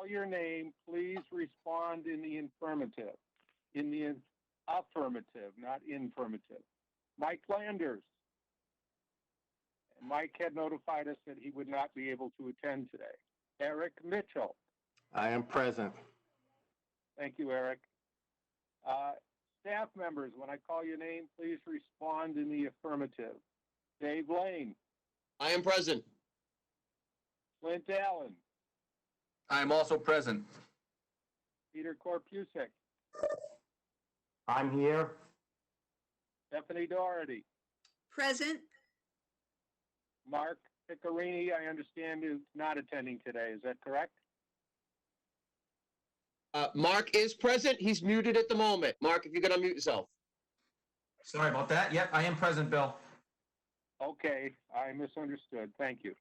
call your name, please respond in the affirmative. In the affirmative, not infirmative. Mike Landers. Mike had notified us that he would not be able to attend today. Eric Mitchell. I am present. Thank you, Eric. Staff members, when I call your name, please respond in the affirmative. Dave Lane. I am present. Clint Allen. I am also present. Peter Corpusek. I'm here. Stephanie Doherty. Present. Mark Piccarini, I understand, is not attending today. Is that correct? Mark is present. He's muted at the moment. Mark, if you could unmute yourself. Sorry about that. Yep, I am present, Bill. Okay, I misunderstood. Thank you.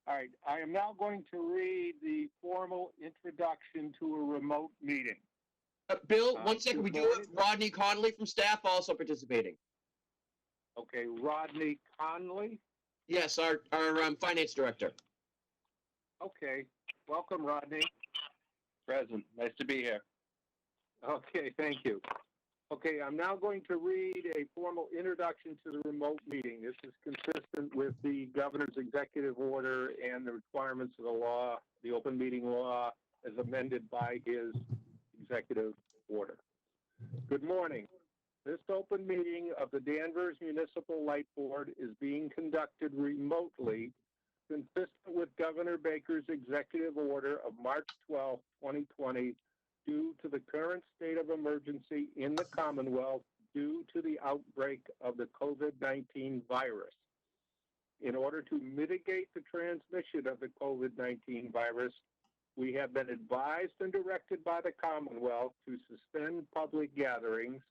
All right, I am now going to read the formal introduction to a remote meeting. Bill, 1 second. We do have Rodney Connolly from staff also participating. Okay, Rodney Conley. Yes, our finance director. Okay, welcome, Rodney. Present. Nice to be here. Okay, thank you. Okay, I'm now going to read a formal introduction to the remote meeting. This is consistent with the governor's executive order and the requirements of the law, the open meeting law, as amended by his executive order. Good morning. This open meeting of the Danvers Municipal Light Board is being conducted remotely, consistent with Governor Baker's executive order of March 12, 2020, due to the current state of emergency in the Commonwealth due to the outbreak of the COVID-19 virus. In order to mitigate the transmission of the COVID-19 virus, we have been advised and directed by the Commonwealth to suspend public gatherings,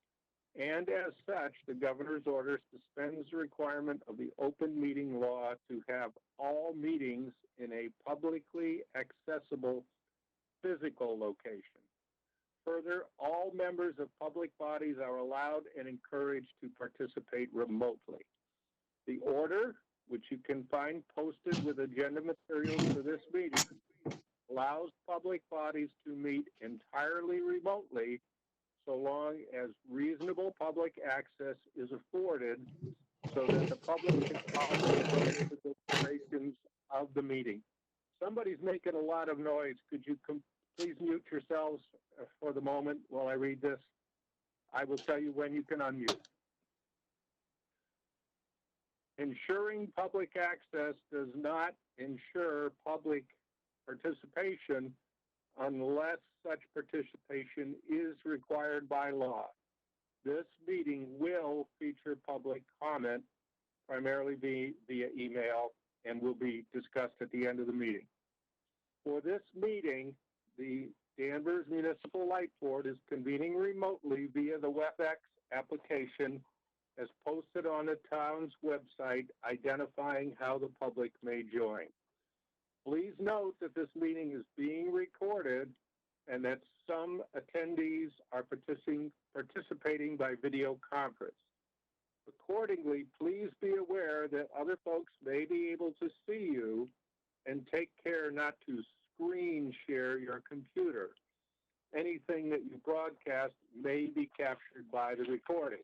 and as such, the governor's order suspends the requirement of the open meeting law to have all meetings in a publicly accessible physical location. Further, all members of public bodies are allowed and encouraged to participate remotely. The order, which you can find posted with agenda materials for this meeting, allows public bodies to meet entirely remotely so long as reasonable public access is afforded so that the public can follow the deliberations of the meeting. Somebody's making a lot of noise. Could you please mute yourselves for the moment while I read this? I will tell you when you can unmute. Ensuring public access does not ensure public participation unless such participation is required by law. This meeting will feature public comment, primarily via email, and will be discussed at the end of the meeting. For this meeting, the Danvers Municipal Light Board is convening remotely via the WebEx application as posted on the town's website, identifying how the public may join. Please note that this meeting is being recorded and that some attendees are participating by video conference. Accordingly, please be aware that other folks may be able to see you, and take care not to screen share your computer. Anything that you broadcast may be captured by the recording.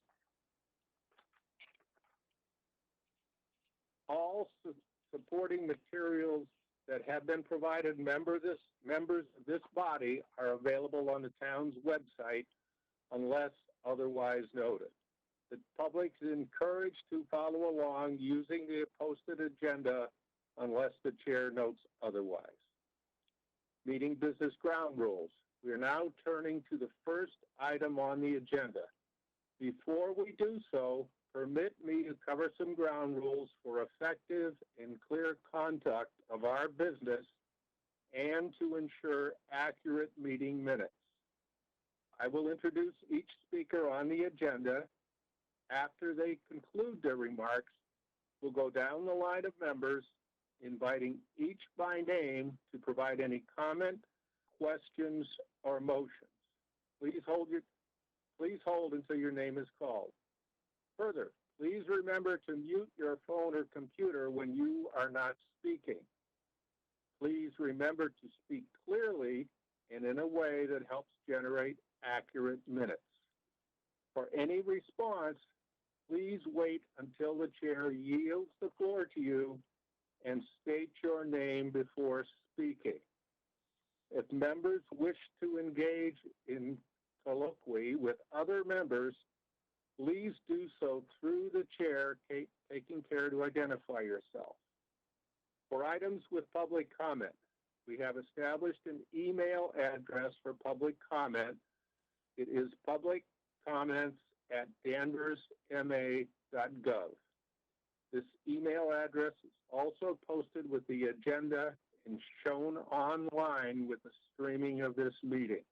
All supporting materials that have been provided members of this body are available on the town's website unless otherwise noted. The public is encouraged to follow along using the posted agenda unless the chair notes otherwise. Meeting business ground rules. We are now turning to the first item on the agenda. Before we do so, permit me to cover some ground rules for effective and clear conduct of our business and to ensure accurate meeting minutes. I will introduce each speaker on the agenda. After they conclude their remarks, we'll go down the line of members, inviting each by name to provide any comment, questions, or motions. Please hold until your name is called. Further, please remember to mute your phone or computer when you are not speaking. Please remember to speak clearly and in a way that helps generate accurate minutes. For any response, please wait until the chair yields the floor to you and state your name before speaking. If members wish to engage in colloquy with other members, please do so through the chair, taking care to identify yourself. For items with public comment, we have established an email address for public comment. It is publiccomments@danversma.gov. This email address is also posted with the agenda and shown online with the streaming of this meeting.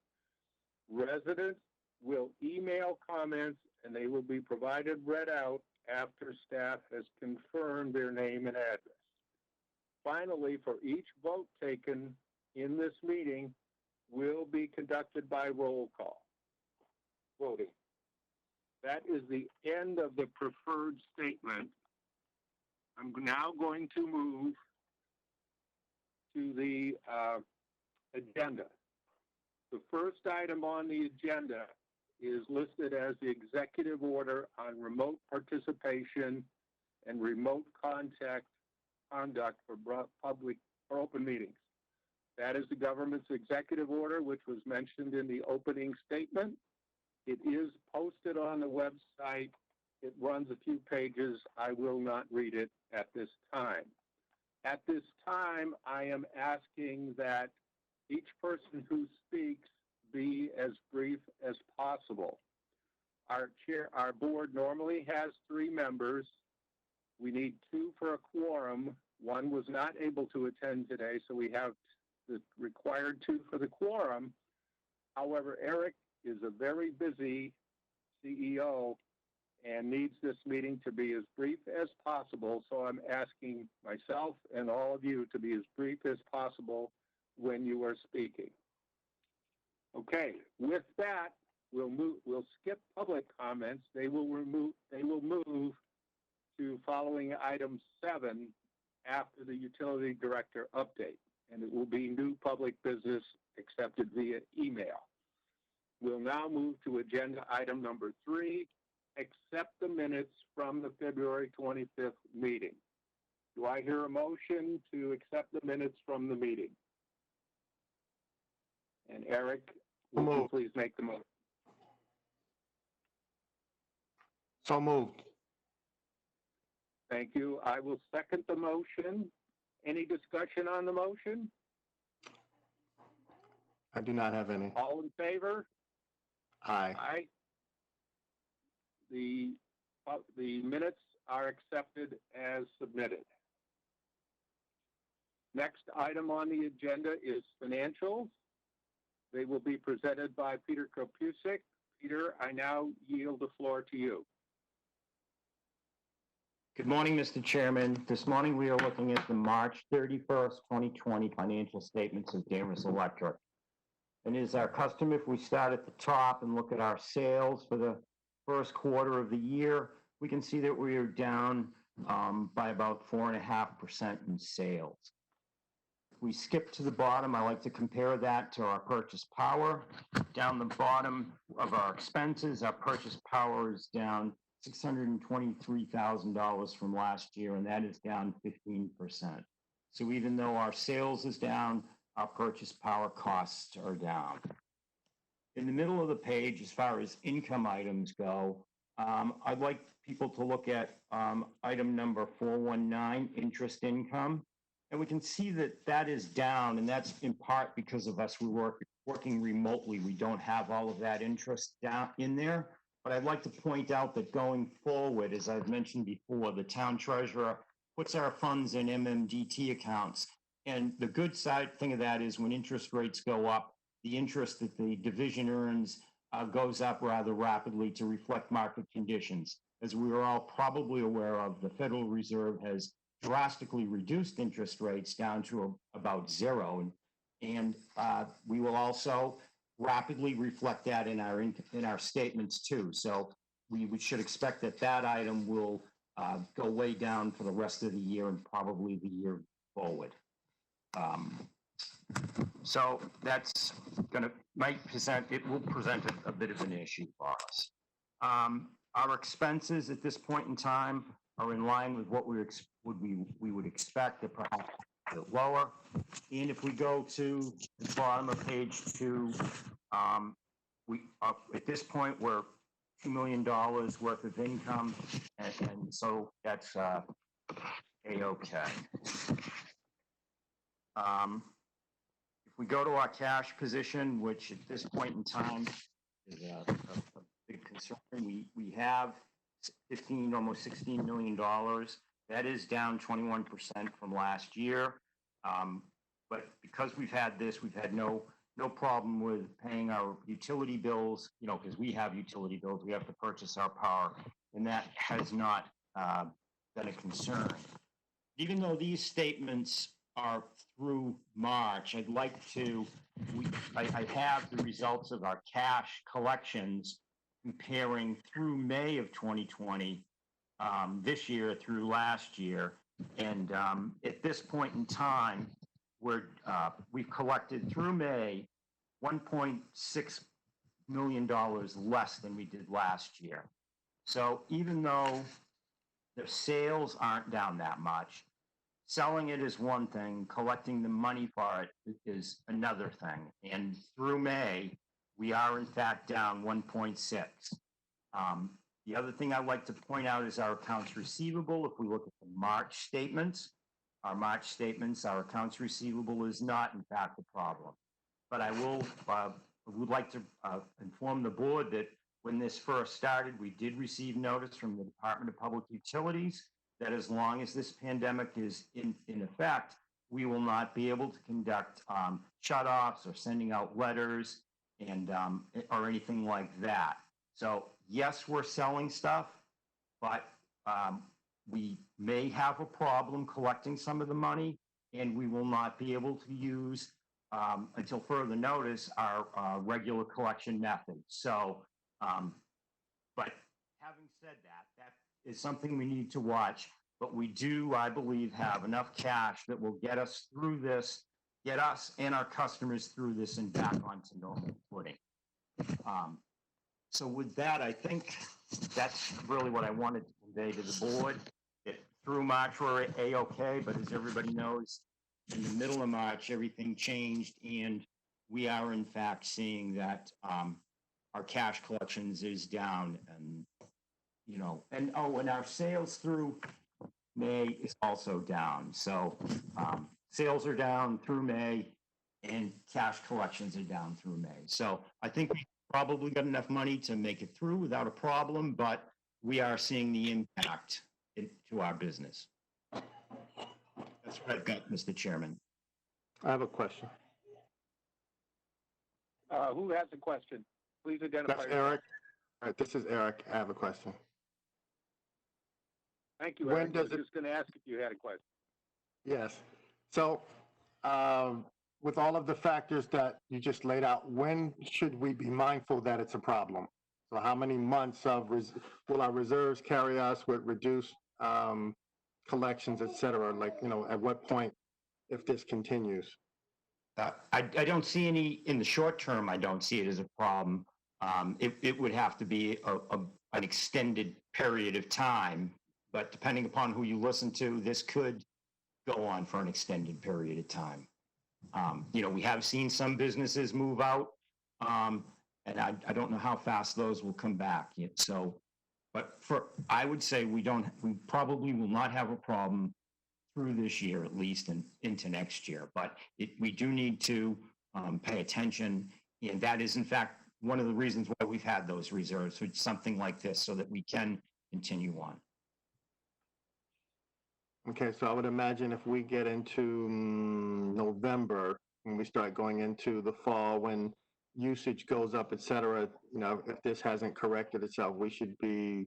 Residents will email comments and they will be read out after staff has confirmed their name and address. Finally, for each vote taken in this meeting will be conducted by roll call voting. That is the end of the preferred statement. I'm now going to move to the agenda. The first item on the agenda is listed as the executive order on remote participation and remote conduct for open meetings. That is the government's executive order, which was mentioned in the opening statement. It is posted on the website. It runs a few pages. I will not read it at this time. At this time, I am asking that each person who speaks be as brief as possible. Our board normally has 3 members. We need 2 for a quorum. 1 was not able to attend today, so we have the required 2 for the quorum. However, Eric is a very busy CEO and needs this meeting to be as brief as possible. So I'm asking myself and all of you to be as brief as possible when you are speaking. Okay, with that, we'll skip public comments. They will move to following item 7 after the utility director update, and it will be new public business accepted via email. We'll now move to agenda item number 3, accept the minutes from the February 25th meeting. Do I hear a motion to accept the minutes from the meeting? And Eric, will you please make the motion? So moved. Thank you. I will second the motion. Any discussion on the motion? I do not have any. All in favor? Aye. Aye. The minutes are accepted as submitted. Next item on the agenda is financials. They will be presented by Peter Kopusik. Peter, I now yield the floor to you. Good morning, Mr. Chairman. This morning we are looking at the March 31st, 2020 financial statements of Danvers Electric. And it is our custom, if we start at the top and look at our sales for the first quarter of the year, we can see that we are down by about 4.5% in sales. If we skip to the bottom, I like to compare that to our purchase power. Down the bottom of our expenses, our purchase power is down $623,000 from last year, and that is down 15%. So even though our sales is down, our purchase power costs are down. In the middle of the page, as far as income items go, I'd like people to look at item number 419, interest income. And we can see that that is down, and that's in part because of us working remotely. We don't have all of that interest down in there. But I'd like to point out that going forward, as I've mentioned before, the town treasurer puts our funds in MMDT accounts. And the good side thing of that is when interest rates go up, the interest that the division earns goes up rather rapidly to reflect market conditions. As we are all probably aware of, the Federal Reserve has drastically reduced interest rates down to about 0. And we will also rapidly reflect that in our statements too. So we should expect that item will go way down for the rest of the year and probably the year forward. So that's it will present a bit of an issue for us. Our expenses at this point in time are in line with what we would expect, or perhaps a bit lower. And if we go to the bottom of page 2, at this point, we're $2 million worth of income, and so that's A-okay. If we go to our cash position, which at this point in time is a big concern, we have almost $16 million. That is down 21% from last year. But because we've had no problem with paying our utility bills, because we have utility bills, we have to purchase our power, and that has not been a concern. Even though these statements are through March, I'd like to, I have the results of our cash collections comparing through May of 2020, this year through last year. And at this point in time, we've collected through May $1.6 million less than we did last year. So even though the sales aren't down that much, selling it is one thing, collecting the money for it is another thing. And through May, we are in fact down 1.6. The other thing I'd like to point out is our accounts receivable. If we look at the March statements, our accounts receivable is not in fact a problem. But I would like to inform the board that when this first started, we did receive notice from the Department of Public Utilities that as long as this pandemic is in effect, we will not be able to conduct shutoffs or sending out letters and or anything like that. So yes, we're selling stuff, but we may have a problem collecting some of the money, and we will not be able to use until further notice our regular collection method. So, but having said that, that is something we need to watch. But we do, I believe, have enough cash that will get us through this, get us and our customers through this and back onto normal footing. So with that, I think that's really what I wanted to convey to the board. That through March, we're A-okay, but as everybody knows, in the middle of March, everything changed, and we are in fact seeing that our cash collections is down, and and our sales through May is also down. So sales are down through May, and cash collections are down through May. So I think we probably got enough money to make it through without a problem, but we are seeing the impact to our business. That's what I've got, Mr. Chairman. I have a question. Who has a question? Please identify. That's Eric. All right, this is Eric. I have a question. Thank you, Eric. I was just going to ask if you had a question. Yes. So with all of the factors that you just laid out, when should we be mindful that it's a problem? So how many months of will our reserves carry us with reduced collections, et cetera? Like, at what point if this continues? I don't see any, in the short term, I don't see it as a problem. It would have to be an extended period of time, but depending upon who you listen to, this could go on for an extended period of time. We have seen some businesses move out, and I don't know how fast those will come back yet. So, but I would say we probably will not have a problem through this year, at least, and into next year. But we do need to pay attention, and that is, in fact, one of the reasons why we've had those reserves for something like this, so that we can continue on. Okay, so I would imagine if we get into November, when we start going into the fall, when usage goes up, et cetera, if this hasn't corrected itself, we should be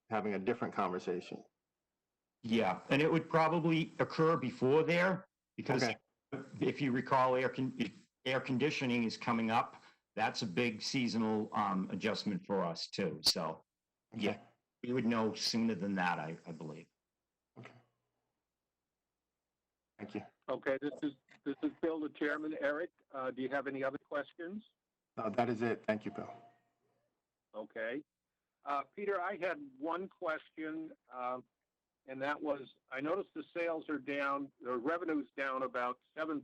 having a different conversation. Yeah, and it would probably occur before there, because if you recall, air conditioning is coming up. That's a big seasonal adjustment for us too. So, yeah, we would know sooner than that, I believe. Okay. Thank you. Okay, This is Bill, the chairman. Eric, do you have any other questions? That is it. Thank you, Bill. Okay. Peter, I had one question, and that was, I noticed the sales are down, the revenue's down about 7%,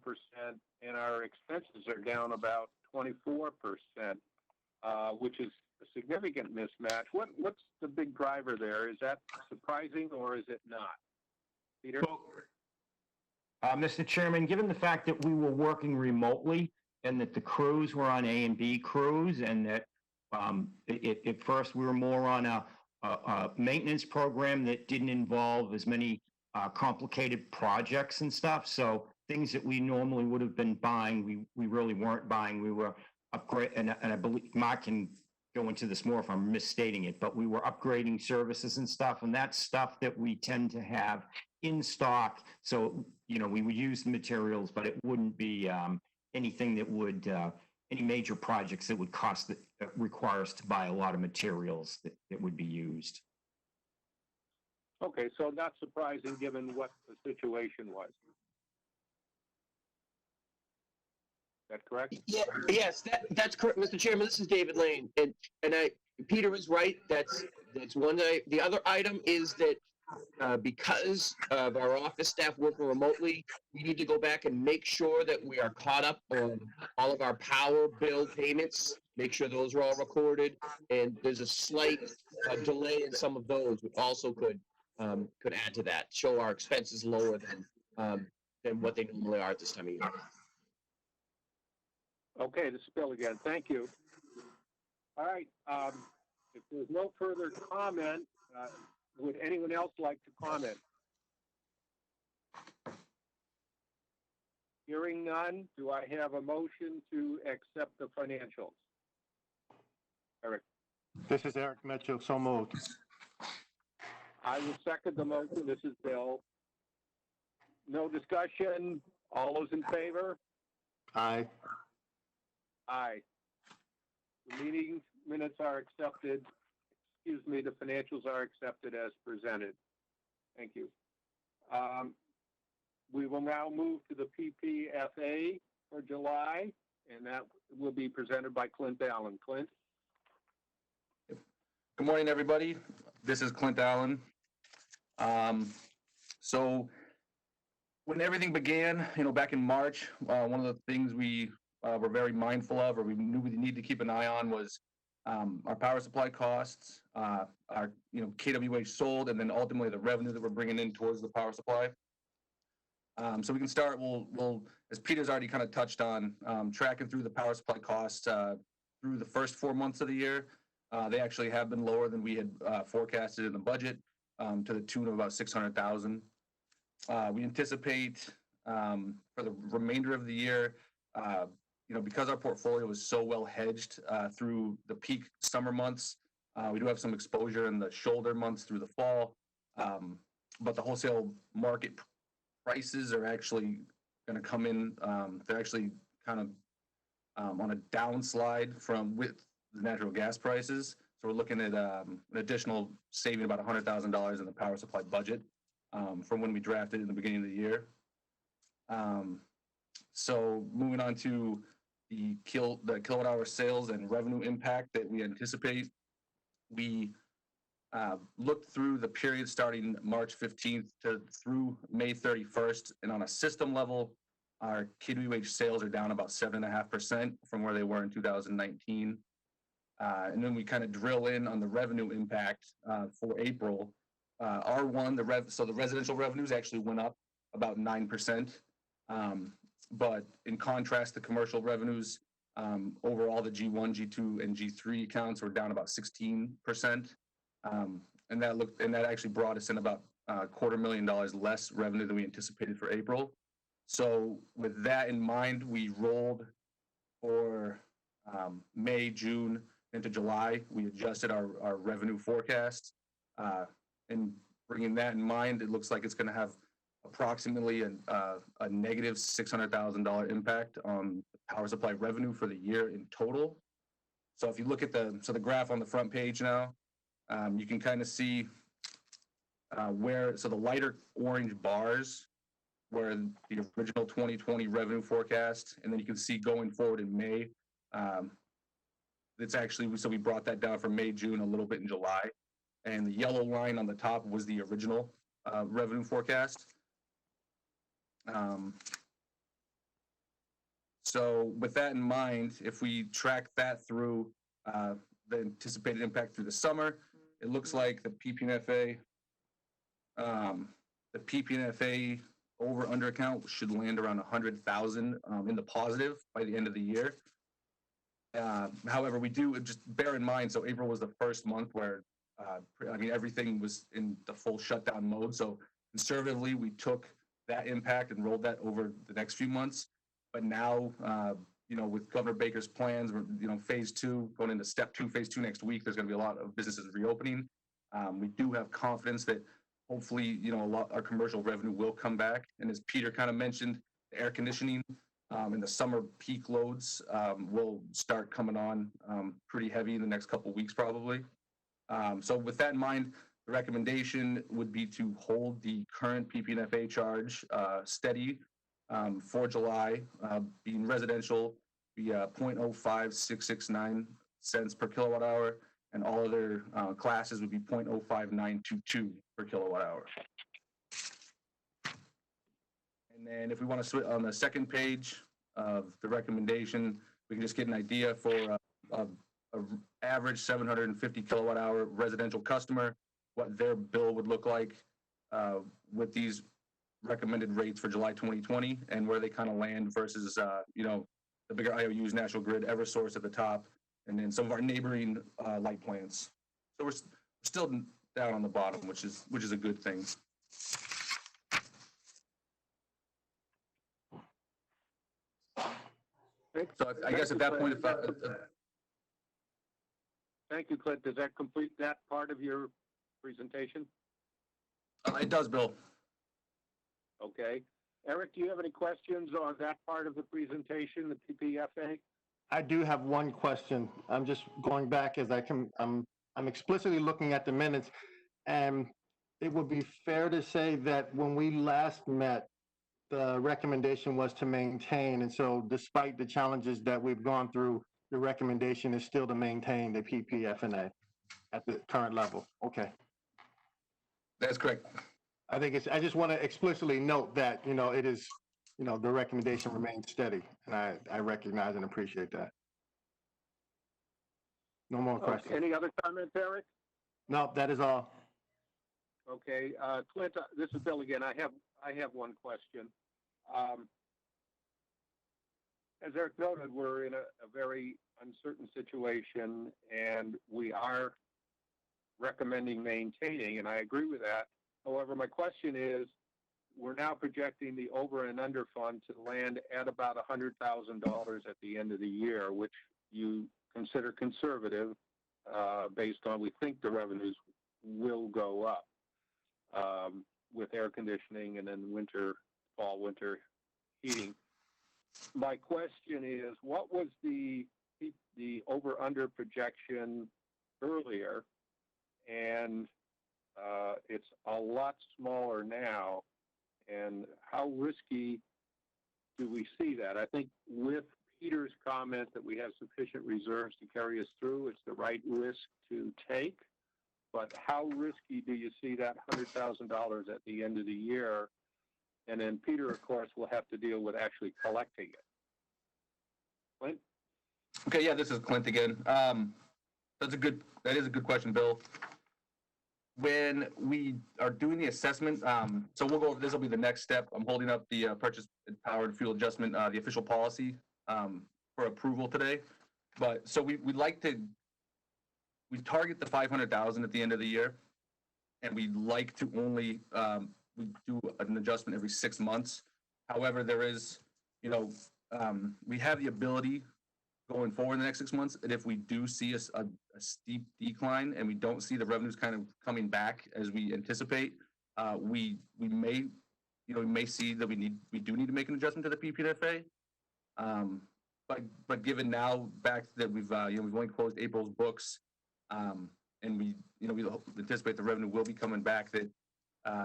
and our expenses are down about 24%, which is a significant mismatch. What's the big driver there? Is that surprising or is it not? Peter? Mr. Chairman, given the fact that we were working remotely and that the crews were on A and B crews, and that at first we were more on a maintenance program that didn't involve as many complicated projects and stuff. So things that we normally would have been buying, we really weren't buying. We were upgrade, and I believe Mark can go into this more if I'm misstating it, but we were upgrading services and stuff, and that's stuff that we tend to have in stock. So, you know, we would use the materials, but it wouldn't be anything that would, any major projects that would cost, that require us to buy a lot of materials that would be used. Okay, so not surprising given what the situation was. Is that correct? Yeah, yes, that's correct, Mr. Chairman. This is David Lane, and Peter is right. That's one. The other item is that because of our office staff working remotely, we need to go back and make sure that we are caught up on all of our power bill payments. Make sure those are all recorded, and there's a slight delay in some of those, which also could add to that. Show our expenses lower than what they normally are at this time of year. Okay, this is Bill again. Thank you. All right. If there's no further comment, would anyone else like to comment? Hearing none, do I have a motion to accept the financials? Eric. This is Eric Mitchell. So moved. I will second the motion. This is Bill. No discussion. All those in favor? Aye. Aye. The meeting minutes are accepted. Excuse me, the financials are accepted as presented. Thank you. We will now move to the PPFA for July, and that will be presented by Clint Allen. Clint? Good morning, everybody. This is Clint Allen. So when everything began, back in March, one of the things we were very mindful of, or we knew we needed to keep an eye on, was our power supply costs, our kWh sold, and then ultimately the revenue that we're bringing in towards the power supply. So we can start. We'll as Peter's already kind of touched on, tracking through the power supply costs through the first 4 months of the year. They actually have been lower than we had forecasted in the budget, to the tune of about $600,000. We anticipate for the remainder of the year, because our portfolio is so well hedged through the peak summer months, we do have some exposure in the shoulder months through the fall, but the wholesale market prices are actually going to come in. They're actually kind of on a downslide from with the natural gas prices. So we're looking at an additional saving about $100,000 in the power supply budget from when we drafted in the beginning of the year. So moving on to the kilowatt hour sales and revenue impact that we anticipate, we looked through the period starting March 15th through May 31st, and on a system level, our kWh sales are down about 7.5% from where they were in 2019. And then we kind of drill in on the revenue impact for April. R1, so the residential revenues actually went up about 9%. But in contrast, the commercial revenues, overall, the G1, G2, and G3 accounts were down about 16%. And that actually brought us in about $250,000 less revenue than we anticipated for April. So with that in mind, we rolled for May, June into July. We adjusted our revenue forecast. And bringing that in mind, it looks like it's going to have approximately a negative $600,000 impact on power supply revenue for the year in total. So if you look at the graph on the front page now, you can kind of see so the lighter orange bars where the original 2020 revenue forecast, and then you can see going forward in May. It's actually, so we brought that down from May, June, a little bit in July. And the yellow line on the top was the original revenue forecast. So with that in mind, if we track that through the anticipated impact through the summer, it looks like the PPNFA over under account should land around 100,000 in the positive by the end of the year. However, we do just bear in mind, so April was the first month where, I mean, everything was in the full shutdown mode. So conservatively, we took that impact and rolled that over the next few months. But now, with Governor Baker's plans, phase 2, going into step 2, phase 2 next week, there's going to be a lot of businesses reopening. We do have confidence that hopefully, our commercial revenue will come back. And as Peter kind of mentioned, the air conditioning and the summer peak loads will start coming on pretty heavy in the next couple of weeks, probably. So with that in mind, the recommendation would be to hold the current PPNFA charge steady for July, being residential, be 0.05669 cents per kilowatt hour, and all other classes would be 0.05922 per kilowatt hour. And then if we want to switch on the second page of the recommendation, we can just get an idea for a average 750 kilowatt hour residential customer, what their bill would look like with these recommended rates for July 2020, and where they kind of land versus, the bigger IOUs, National Grid, Eversource at the top, and then some of our neighboring light plants. So we're still down on the bottom, which is a good thing. So I guess at that point, Thank you, Clint. Does that complete that part of your presentation? it does, Bill. Okay. Eric, do you have any questions on that part of the presentation, the PPFA? I do have one question. I'm just going back as I'm explicitly looking at the minutes, and it would be fair to say that when we last met, the recommendation was to maintain, and so despite the challenges that we've gone through, the recommendation is still to maintain the PPFNA at the current level. Okay. That's correct. I just want to explicitly note that, it is, the recommendation remains steady, and I recognize and appreciate that. No more questions. Any other comments, Eric? No, that is all. Okay, Clint, this is Bill again. I have one question. As Eric noted, we're in a very uncertain situation, and we are recommending maintaining, and I agree with that. However, my question is, we're now projecting the over and under fund to land at about $100,000 at the end of the year, which you consider conservative based on we think the revenues will go up with air conditioning and then fall, winter heating. My question is, what was the over-under projection earlier? And it's a lot smaller now. And how risky do we see that? I think with Peter's comment that we have sufficient reserves to carry us through, it's the right risk to take. But how risky do you see that $100,000 at the end of the year? And then Peter, of course, will have to deal with actually collecting it. Clint? Okay, yeah, this is Clint again. That is a good question, Bill. When we are doing the assessment, so we'll go over, this will be the next step. I'm holding up the purchase power and fuel adjustment, the official policy for approval today. But so we target the 500,000 at the end of the year, and we like to only we do an adjustment every 6 months. However, there is, we have the ability going forward in the next 6 months, and if we do see a steep decline and we don't see the revenues kind of coming back as we anticipate, we may see that we do need to make an adjustment to the PPNFA. But given now back that we've only closed April's books, and we anticipate the revenue will be coming back, that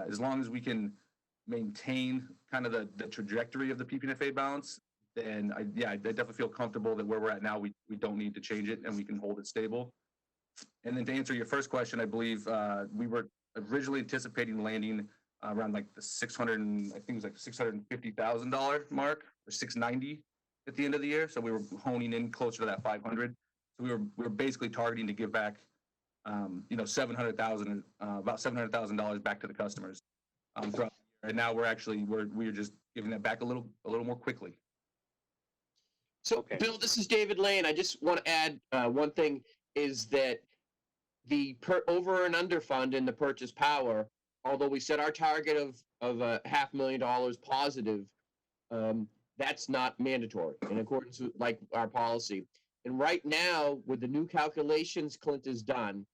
as long as we can maintain kind of the trajectory of the PPNFA balance, then I definitely feel comfortable that where we're at now, we don't need to change it and we can hold it stable. And then to answer your first question, I believe we were originally anticipating landing around like the 600, I think it was like $650,000 mark, or 690 at the end of the year. So we were honing in closer to that 500. So we were basically targeting to give back, about $700,000 back to the customers throughout the year. And now we're just giving that back a little more quickly. So, Okay. Bill, this is David Lane. I just want to add one thing is that the over and under fund in the purchase power, although we set our target of $500,000 positive, that's not mandatory in accordance with like our policy. And right now, with the new calculations Clint has done,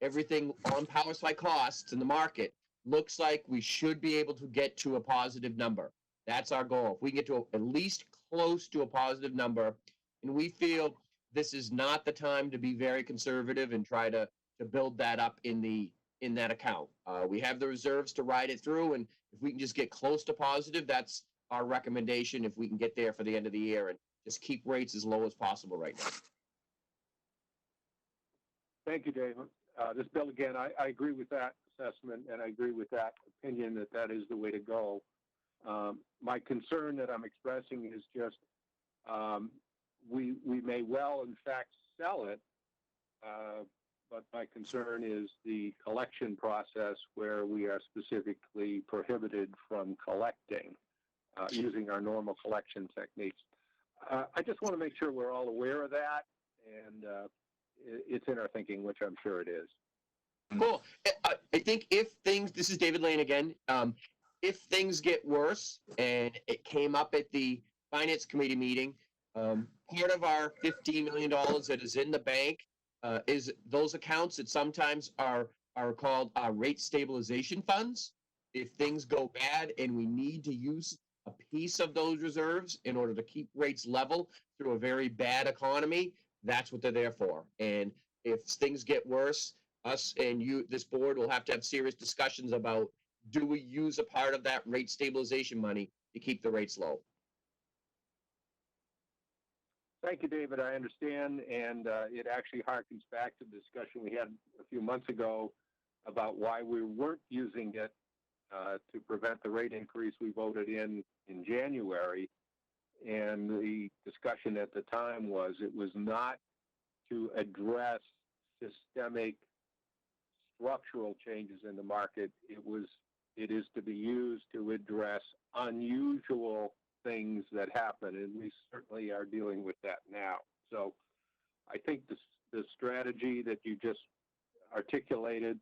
everything on power supply costs in the market looks like we should be able to get to a positive number. That's our goal. If we can get to at least close to a positive number, and we feel this is not the time to be very conservative and try to build that up in that account. We have the reserves to ride it through, and if we can just get close to positive, that's our recommendation. If we can get there for the end of the year and just keep rates as low as possible right now. Thank you, David. This Bill again, I agree with that assessment, and I agree with that opinion that is the way to go. My concern that I'm expressing is just we may well, in fact, sell it, but my concern is the collection process where we are specifically prohibited from collecting using our normal collection techniques. I just want to make sure we're all aware of that, and it's in our thinking, which I'm sure it is. Cool. I think this is David Lane again. If things get worse, and it came up at the Finance Committee meeting, part of our $15 million that is in the bank is those accounts that sometimes are called rate stabilization funds. If things go bad and we need to use a piece of those reserves in order to keep rates level through a very bad economy, that's what they're there for. And if things get worse, us and you, this board, will have to have serious discussions about, do we use a part of that rate stabilization money to keep the rates low? Thank you, David. I understand, and it actually harkens back to the discussion we had a few months ago about why we weren't using it to prevent the rate increase we voted in January. And the discussion at the time was it was not to address systemic structural changes in the market. It is to be used to address unusual things that happen, and we certainly are dealing with that now. So I think the strategy that you just articulated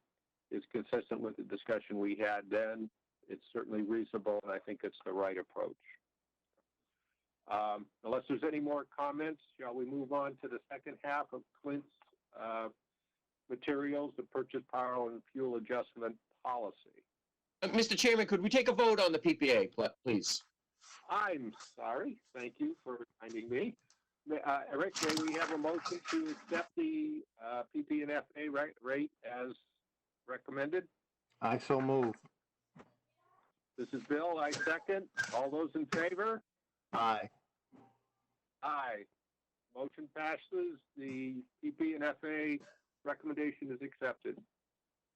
is consistent with the discussion we had then. It's certainly reasonable, and I think it's the right approach. Unless there's any more comments, shall we move on to the second half of Clint's materials, the purchase power and fuel adjustment policy? Mr. Chairman, could we take a vote on the PPA, please? I'm sorry. Thank you for reminding me. Rick, may we have a motion to accept the PP&FA rate as recommended? I so move. This is Bill. I second. All those in favor? Aye. Aye. Motion passes. The PP&FA recommendation is accepted.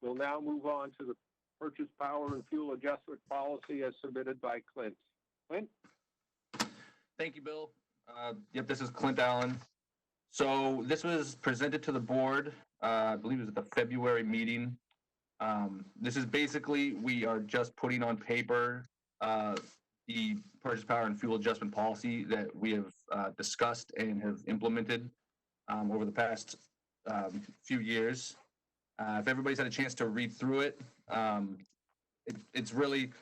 We'll now move on to the purchase power and fuel adjustment policy as submitted by Clint. Clint? Thank you, Bill. Yep, this is Clint Allen. So this was presented to the board, I believe it was at the February meeting. This is basically, we are just putting on paper the purchase power and fuel adjustment policy that we have discussed and have implemented over the past few years. If everybody's had a chance to read through it, it's really,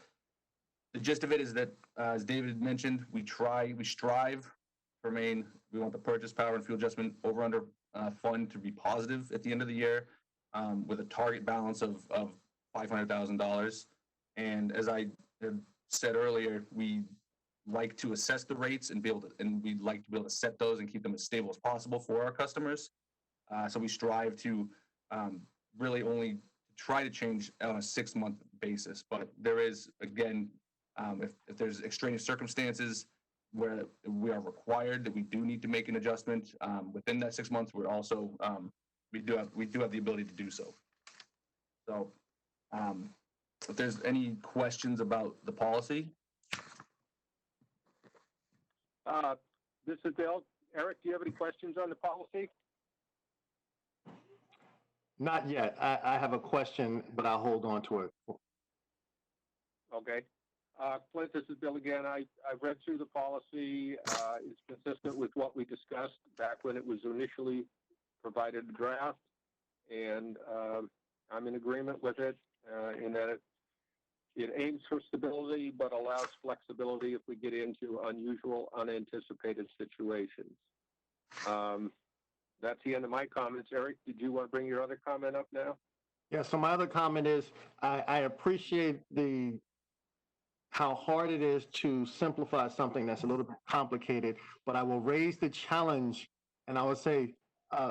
the gist of it is that, as David mentioned, we strive to remain, we want the purchase power and fuel adjustment over under fund to be positive at the end of the year with a target balance of $500,000. And as I have said earlier, we like to assess the rates and we'd like to be able to set those and keep them as stable as possible for our customers. So we strive to really only try to change on a 6-month basis, but there is, again, If there's extraneous circumstances where we are required that we do need to make an adjustment within that 6 months, we're also we do have the ability to do so. So if there's any questions about the policy. This is Bill. Eric, do you have any questions on the policy? Not yet. I have a question, but I'll hold on to it. Okay. Clint, this is Bill again. I read through the policy. It's consistent with what we discussed back when it was initially provided a draft, and I'm in agreement with it in that it aims for stability but allows flexibility if we get into unusual, unanticipated situations. That's the end of my comments. Eric, did you want to bring your other comment up now? Yeah, so my other comment is I appreciate how hard it is to simplify something that's a little bit complicated, but I will raise the challenge and I would say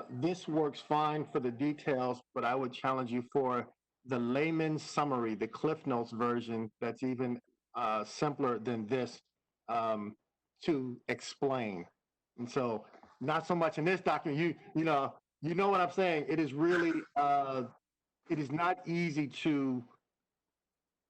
this works fine for the details, but I would challenge you for the layman's summary, the Cliff Notes version that's even simpler than this to explain. And so not so much in this document, you know what I'm saying. It is really, it is not easy to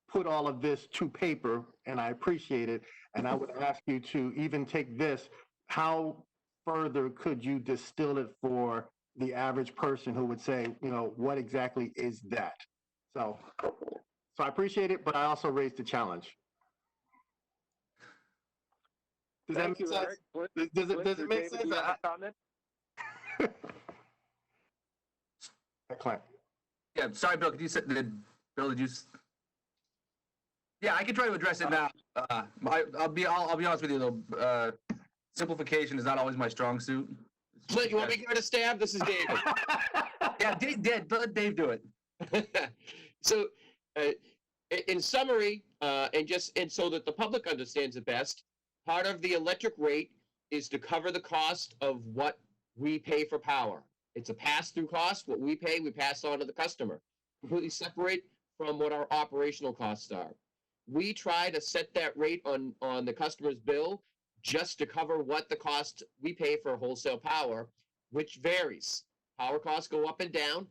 put all of this to paper, and I appreciate it. And I would ask you to even take this, how further could you distill it for the average person who would say, what exactly is that? So I appreciate it, but I also raised the challenge. Does that make sense? Does it make sense? Comment? Clint. Yeah, sorry, Bill. Did you? Yeah, I can try to address it now. I'll be honest with you though. Simplification is not always my strong suit. Clint, you want me to give it a stab? This is David. Yeah, let Dave do it. So, in summary, and so that the public understands it best, part of the electric rate is to cover the cost of what we pay for power. It's a pass-through cost. What we pay, we pass on to the customer. Completely separate from what our operational costs are. We try to set that rate on the customer's bill just to cover what the cost we pay for wholesale power, which varies. Power costs go up and down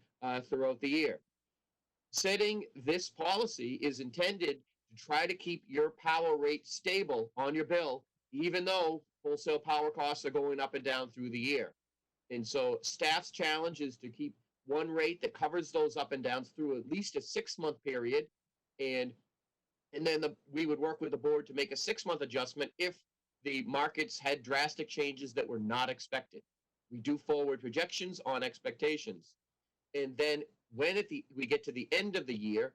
throughout the year. Setting this policy is intended to try to keep your power rate stable on your bill, even though wholesale power costs are going up and down through the year. And so staff's challenge is to keep one rate that covers those up and downs through at least a 6-month period. And then we would work with the board to make a 6-month adjustment if the markets had drastic changes that were not expected. We do forward projections on expectations. And then when we get to the end of the year,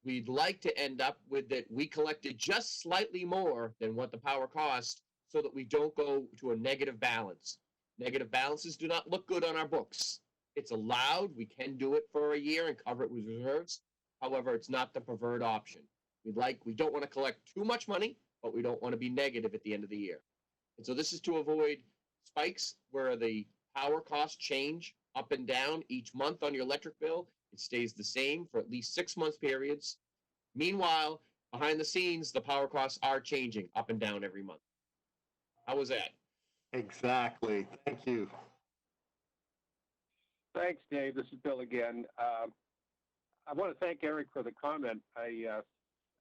we'd like to end up with that we collected just slightly more than what the power cost so that we don't go to a negative balance. Negative balances do not look good on our books. It's allowed. We can do it for a year and cover it with reserves. However, it's not the preferred option. We don't want to collect too much money, but we don't want to be negative at the end of the year. And so this is to avoid spikes where the power costs change up and down each month on your electric bill. It stays the same for at least 6-month periods. Meanwhile, behind the scenes, the power costs are changing up and down every month. How was that? Exactly. Thank you. Thanks, Dave. This is Bill again. I want to thank Eric for the comment. I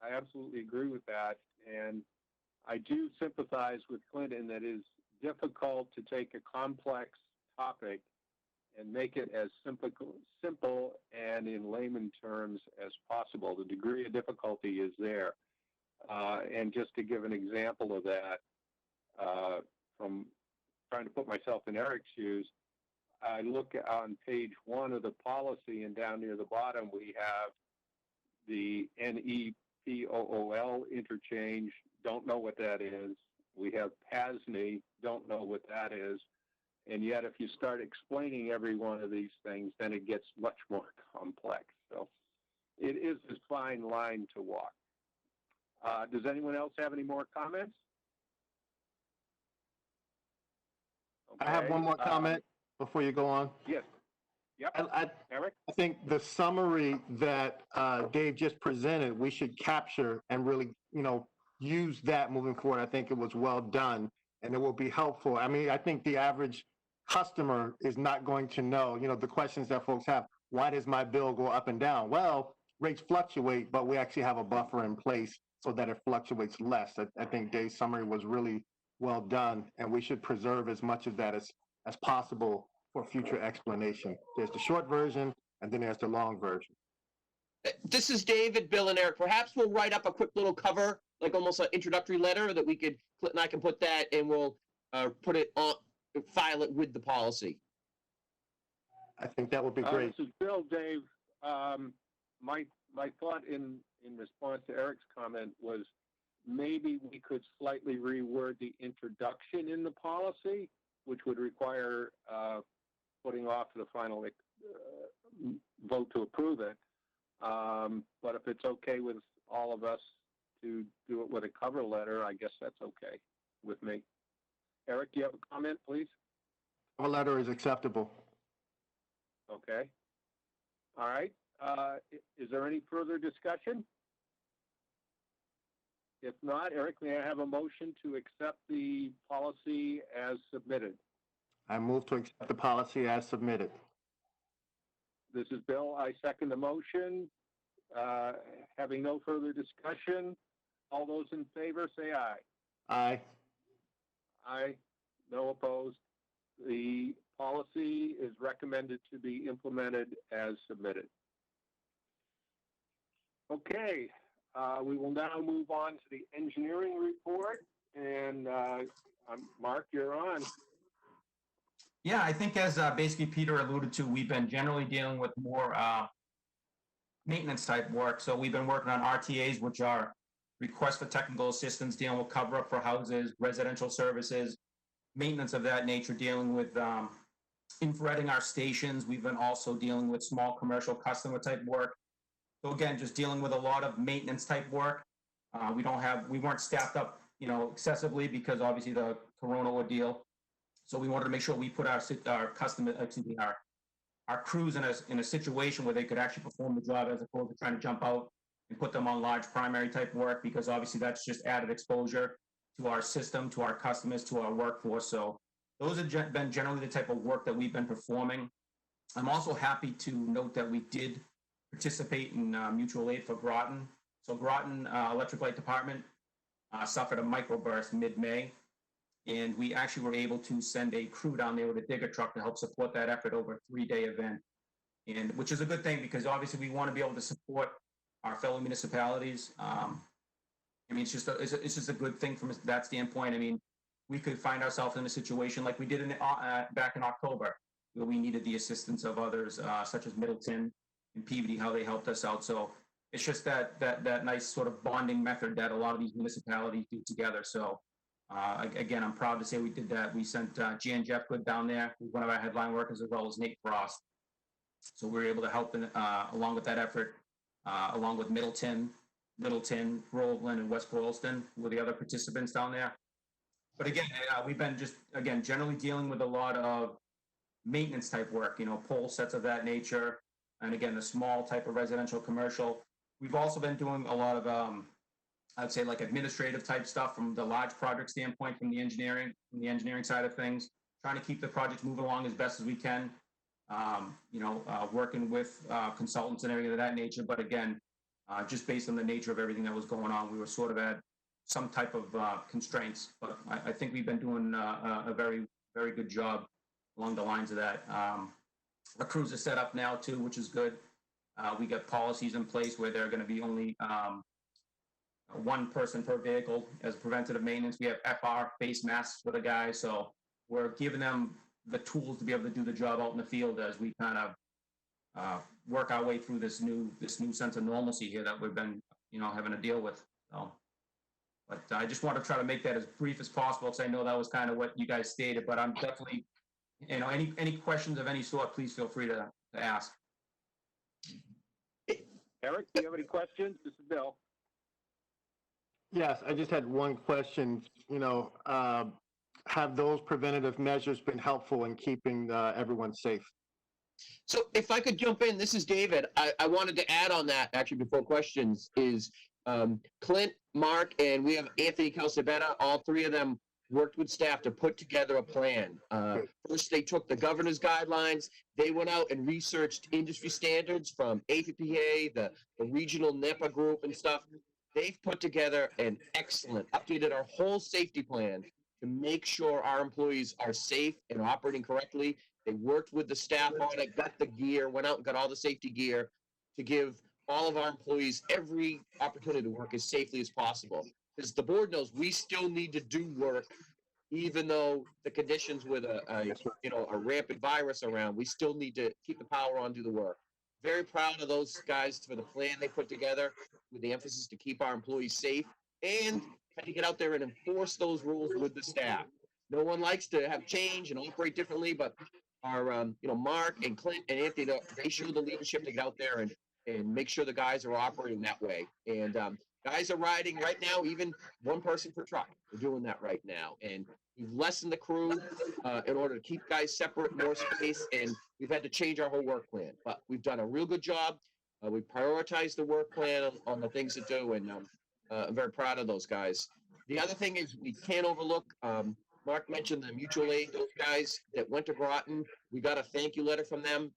absolutely agree with that. And I do sympathize with Clinton that it is difficult to take a complex topic and make it as simple and in layman terms as possible. The degree of difficulty is there. And just to give an example of that, from trying to put myself in Eric's shoes, I look on page 1 of the policy, and down near the bottom we have the NEPOOL interchange, don't know what that is. We have PASNY, don't know what that is. And yet if you start explaining every one of these things, then it gets much more complex. So it is a fine line to walk. Does anyone else have any more comments? Okay. I have one more comment before you go on. Yes. Yep. Eric? I think the summary that Dave just presented, we should capture and really, use that moving forward. I think it was well done and it will be helpful. I mean, I think the average customer is not going to know, the questions that folks have. Why does my bill go up and down? Well, rates fluctuate, but we actually have a buffer in place so that it fluctuates less. I think Dave's summary was really well done, and we should preserve as much of that as possible for future explanation. There's the short version, and then there's the long version. This is David, Bill, and Eric. Perhaps we'll write up a quick little cover, like almost an introductory letter that we could, Clint and I can put that, and we'll put it on, file it with the policy. I think that would be great. This is Bill, Dave. My thought in response to Eric's comment was maybe we could slightly reword the introduction in the policy, which would require putting off the final vote to approve it. But if it's okay with all of us to do it with a cover letter, I guess that's okay with me. Eric, do you have a comment, please? Cover letter is acceptable. Okay. All right. Is there any further discussion? If not, Eric, may I have a motion to accept the policy as submitted? I move to accept the policy as submitted. This is Bill. I second the motion. Having no further discussion, all those in favor say aye. Aye. Aye. No opposed. The policy is recommended to be implemented as submitted. Okay, we will now move on to the engineering report, and Mark, you're on. Yeah, I think as basically Peter alluded to, we've been generally dealing with more maintenance type work. So we've been working on RTAs, which are requests for technical assistance, dealing with cover up for houses, residential services, maintenance of that nature, dealing with infrareding our stations. We've been also dealing with small commercial customer type work. So again, just dealing with a lot of maintenance type work. We weren't staffed up, excessively because obviously the Corona ordeal. So we wanted to make sure we put our crews in a situation where they could actually perform the job as opposed to trying to jump out and put them on large primary type work, because obviously that's just added exposure to our system, to our customers, to our workforce. So those have been generally the type of work that we've been performing. I'm also happy to note that we did participate in mutual aid for Groton. So Groton Electric Light Department suffered a microburst mid-May, and we actually were able to send a crew down there with a digger truck to help support that effort over a 3-day event, and which is a good thing because obviously we want to be able to support our fellow municipalities. I mean, it's just a good thing from that standpoint. I mean, we could find ourselves in a situation like we did back in October, where we needed the assistance of others, such as Middleton and Peabody, how they helped us out. So it's just that nice sort of bonding method that a lot of these municipalities do together. So again, I'm proud to say we did that. We sent Jan Jeffgood down there, who's one of our headline workers, as well as Nate Frost. So we were able to help along with that effort, along with Middleton, Groveland, and West Boylston were the other participants down there. But again, we've been generally dealing with a lot of maintenance type work, pole sets of that nature. And again, the small type of residential commercial. We've also been doing a lot of, I'd say like administrative type stuff from the large project standpoint, from the engineering side of things, trying to keep the projects moving along as best as we can, working with consultants and everything of that nature. But again, just based on the nature of everything that was going on, we were sort of at some type of constraints. But I think we've been doing a very, very good job along the lines of that. Our crews are set up now too, which is good. We got policies in place where they're going to be only one person per vehicle as preventative maintenance. We have FR face masks for the guys, so we're giving them the tools to be able to do the job out in the field as we kind of work our way through this new sense of normalcy here that we've been having to deal with. So, but I just want to try to make that as brief as possible because I know that was kind of what you guys stated, but I'm definitely. Any questions of any sort, please feel free to ask. Eric, do you have any questions? This is Bill. Yes, I just had one question. Have those preventative measures been helpful in keeping everyone safe? So if I could jump in, this is David. I wanted to add on that actually before questions is Clint, Mark, and we have Anthony Calcebetta. All three of them worked with staff to put together a plan. First, they took the governor's guidelines. They went out and researched industry standards from APPA, the regional NEPA group and stuff. They've put together an excellent, updated our whole safety plan to make sure our employees are safe and operating correctly. They worked with the staff on it, got the gear, went out and got all the safety gear to give all of our employees every opportunity to work as safely as possible. Because the board knows we still need to do work, even though the conditions with a rampant virus around, we still need to keep the power on, do the work. Very proud of those guys for the plan they put together with the emphasis to keep our employees safe and to get out there and enforce those rules with the staff. No one likes to have change and operate differently, but our, Mark and Clint and Anthony, they show the leadership to get out there and make sure the guys are operating that way. And guys are riding right now, even one person per truck. We're doing that right now. And we've lessened the crew in order to keep guys separate, more space, and we've had to change our whole work plan. But we've done a real good job. We prioritized the work plan on the things to do, and I'm very proud of those guys. The other thing is we can't overlook, Mark mentioned the mutual aid, those guys that went to Groton. We got a thank you letter from them.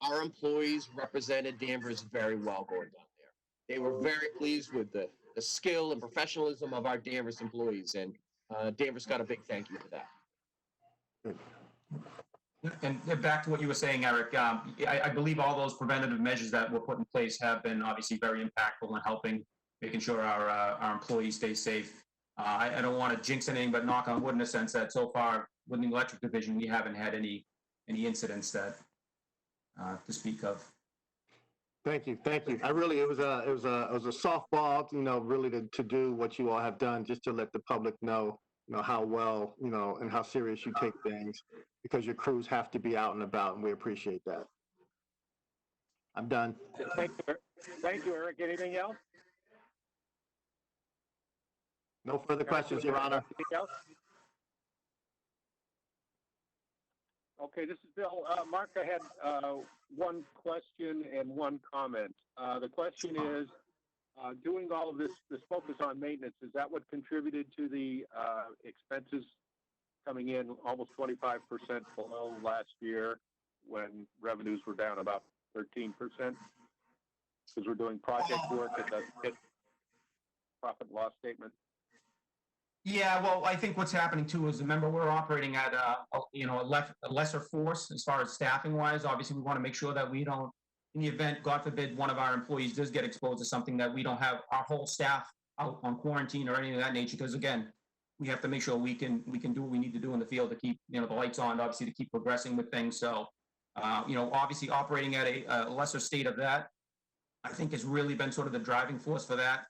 Our employees represented Danvers very well going down there. They were very pleased with the skill and professionalism of our Danvers employees, and Danvers got a big thank you for that. And back to what you were saying, Eric, I believe all those preventative measures that were put in place have been obviously very impactful in helping, making sure our employees stay safe. I don't want to jinx anything, but knock on wood in a sense that so far with the electric division, we haven't had any incidents that to speak of. Thank you. I really, it was a softball, really to do what you all have done, just to let the public know, how well, and how serious you take things, because your crews have to be out and about, and we appreciate that. I'm done. Thank you, Eric. Anything else? No further questions, Your Honor. Anything else? Okay, this is Bill. Mark, I had one question and one comment. The question is, doing all of this focus on maintenance, is that what contributed to the expenses coming in almost 25% below last year when revenues were down about 13%? Because we're doing project work at the profit and loss statement. Yeah, well, I think what's happening too is, remember, we're operating at a lesser force as far as staffing wise. Obviously, we want to make sure that we don't, in the event, God forbid, one of our employees does get exposed to something, that we don't have our whole staff out on quarantine or anything of that nature. Because again, we have to make sure we can do what we need to do in the field to keep the lights on, obviously to keep progressing with things. So, obviously operating at a lesser state of that, I think has really been sort of the driving force for that.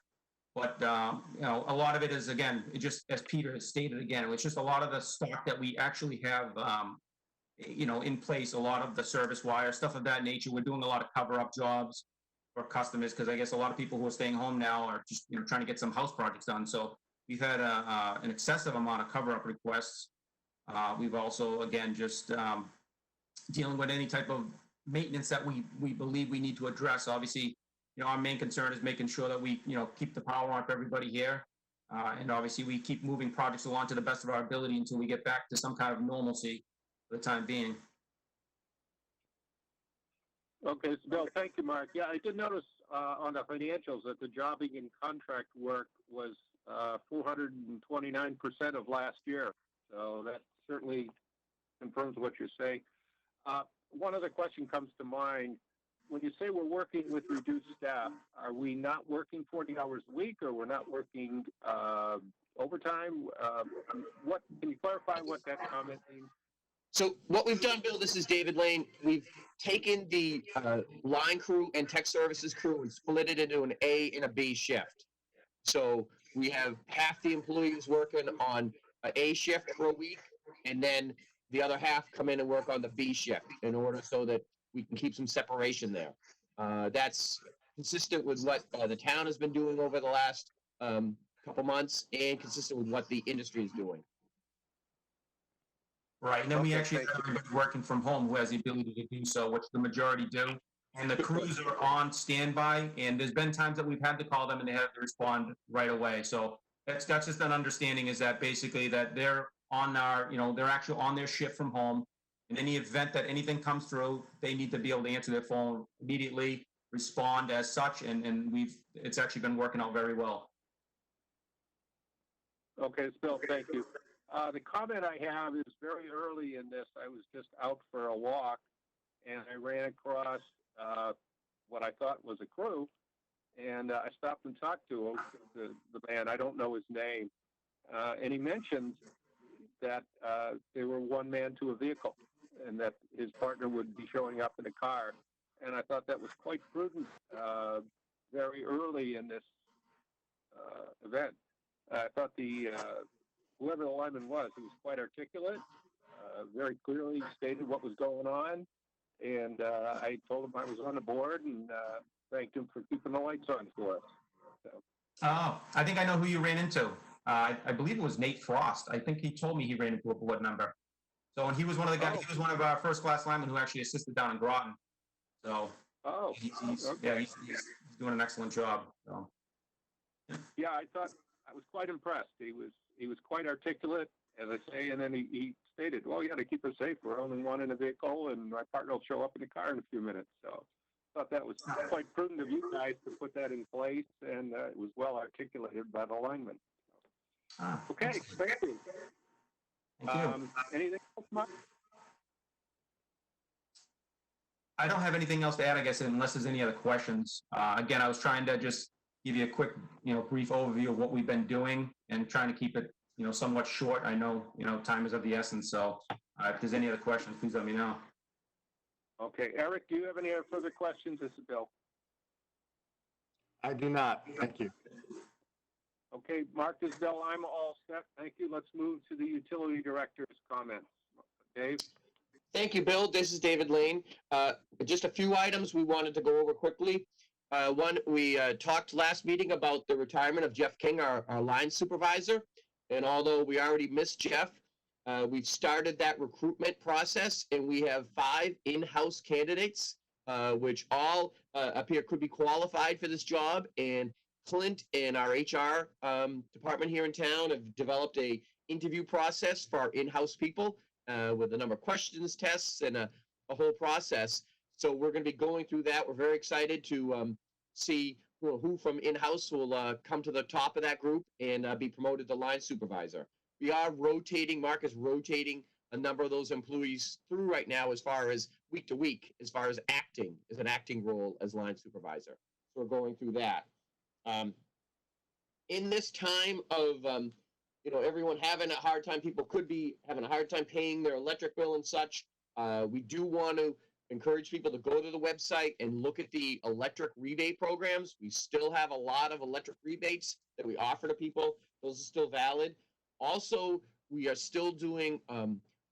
But, a lot of it is, again, it just, as Peter has stated again, it's just a lot of the stock that we actually have, in place, a lot of the service wire, stuff of that nature. We're doing a lot of cover-up jobs for customers, because I guess a lot of people who are staying home now are just, trying to get some house projects done. So we've had an excessive amount of cover-up requests. We've also, again, just dealing with any type of maintenance that we believe we need to address. Obviously, our main concern is making sure that we, keep the power on for everybody here. And obviously we keep moving projects along to the best of our ability until we get back to some kind of normalcy for the time being. Okay, so Bill, thank you, Mark. Yeah, I did notice on the financials that the jobbing and contract work was 429% of last year. So that certainly confirms what you're saying. One other question comes to mind. When you say we're working with reduced staff, are we not working 40 hours a week, or we're not working overtime? Can you clarify what that comment means? So what we've done, Bill, this is David Lane. We've taken the line crew and tech services crew and split it into an A and a B shift. So we have half the employees working on an A shift for a week, and then the other half come in and work on the B shift in order so that we can keep some separation there. That's consistent with what the town has been doing over the last couple months, and consistent with what the industry is doing. Right, and then we actually have everybody working from home who has the ability to do so, which the majority do. And the crews are on standby, and there's been times that we've had to call them and they have to respond right away. So that's just an understanding, is that basically that they're on our, they're actually on their shift from home. In any event that anything comes through, they need to be able to answer their phone immediately, respond as such, and it's actually been working out very well. Okay, Bill, thank you. The comment I have is very early in this. I was just out for a walk, and I ran across what I thought was a crew, and I stopped and talked to him, the man. I don't know his name, and he mentioned that they were one man to a vehicle, and that his partner would be showing up in a car. And I thought that was quite prudent very early in this event. I thought whoever the lineman was, he was quite articulate, very clearly stated what was going on. And I told him I was on the board and thanked him for keeping the lights on for us. So. Oh, I think I know who you ran into. I believe it was Nate Frost. I think he told me he ran into a board member. So, and he was one of the guys, he was one of our first class linemen who actually assisted down in Groton. So, he's doing an excellent job. So. Yeah, I thought I was quite impressed. He was quite articulate, as I say, and then he stated, "Well, yeah, to keep us safe, we're only one in a vehicle, and my partner will show up in the car in a few minutes." So, I thought that was quite prudent of you guys to put that in place, and it was well articulated by the lineman. Okay, thank you. Thank you. Anything else, Mark? I don't have anything else to add, I guess, unless there's any other questions. Again, I was trying to just give you a quick, brief overview of what we've been doing and trying to keep it, somewhat short. I know, time is of the essence. So if there's any other questions, please let me know. Okay, Eric, do you have any further questions? This is Bill. I do not. Thank you. Okay, Mark, this is Bill. I'm all set. Thank you. Let's move to the utility director's comments. Dave? Thank you, Bill. This is David Lane. Just a few items we wanted to go over quickly. One, we talked last meeting about the retirement of Jeff King, our line supervisor. And although we already missed Jeff, we've started that recruitment process, and we have 5 in-house candidates, which all appear could be qualified for this job. And Clint and our HR department here in town have developed a interview process for our in-house people with a number of questions, tests, and a whole process. So we're going to be going through that. We're very excited to see who from in-house will come to the top of that group and be promoted to line supervisor. We are rotating, Mark is rotating a number of those employees through right now as far as week to week, as far as an acting role as line supervisor. So we're going through that. In this time of, everyone having a hard time, people could be having a hard time paying their electric bill and such. We do want to encourage people to go to the website and look at the electric rebate programs. We still have a lot of electric rebates that we offer to people. Those are still valid. Also, we are still doing